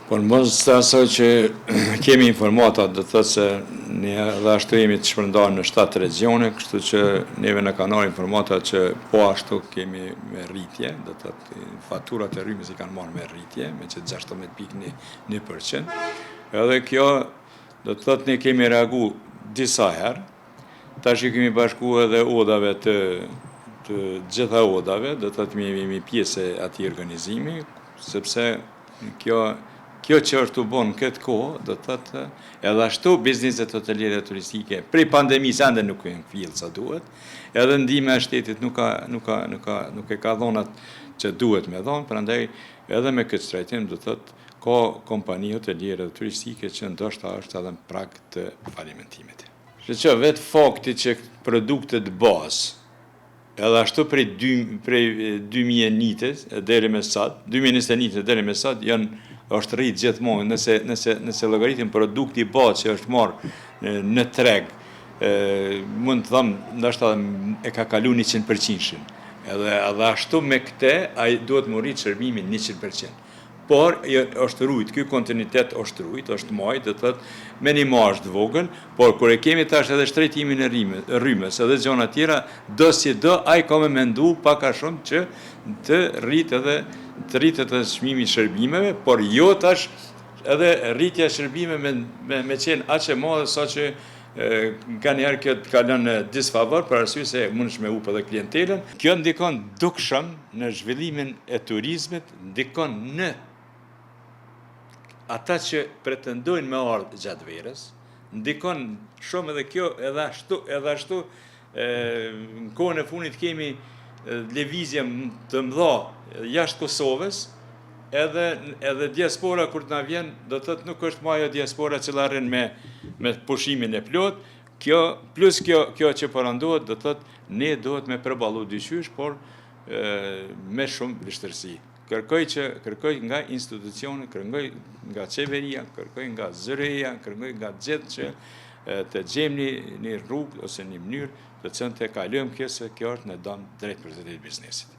Por mos të asoj që kemi informata, do të thotë se ne dhe ashtu jemi të shpërndarë në 7 regjone, kështu që neve në kanë marrë informata që po ashtu kemi me rritje, do të thotë faturat e rrymës i kanë marrë me rritje, me që 16.1%. Edhe kjo, do të thotë ne kemi reagu disa herë, tash i kemi bashku edhe odave të gjitha odave, do të thotë jemi pjesë e atij organizimi, sepse kjo që është të bon këtë kohë, do të thotë edhe ashtu bizneset hoteliere turistike prej pandemisë ende nuk janë kthjellë sa duhet, edhe ndihma e shtetit nuk e ka dhënë atë që duhet me dhënë, prandaj edhe me këtë trajtim do të thotë ka kompani hoteliere dhe turistike që ndoshta është edhe në prag të falimentimit. Që vetë fakti që produktet bazë edhe ashtu prej 2021 deri me sot është rritë gjithmonë, nëse llogaritim produkti bazë që është marrë në treg, mund të them ndoshta e ka kalu 100%. Edhe ashtu me këtë ai duhet më rritë shërbimin 100%. Por është rujt, ky kontinuitet është rujt, është majt, do të thotë me një marjë të vogël, por kur e kemi tash edhe shtrejtimin e rrymës, edhe gjona tjera, do si do ai ka me mendu pak a shumë që të rritet edhe çmimi i shërbimeve, por jo tash edhe rritja e shërbimeve me qenë aq e madhe sa që ka njerë kjo të kalon në disfavor për arsye se mundesh me upë edhe klientelën. Kjo ndikon dukshëm në zhvillimin e turizmit, ndikon në ata që pretendojnë me ardhë gjatë verës, ndikon shumë edhe kjo edhe ashtu në kohën e fundit kemi lëvizje të mëdha jashtë Kosovës, edhe diaspora kur të na vjen, do të thotë nuk është më ajo diaspora që arrin me pushimin e plot, plus kjo që parandohet, do të thotë ne duhet me përballu dyqysh, por me shumë vështirësi. Kërkoj nga institucione, kërkoj nga qeveria, kërkoj nga zëreja, kërkoj nga gjithë që të gjejmë një rrugë ose një mënyrë të cilën të kalojmë kjo se kjo është në dëm drejt për të biznesit.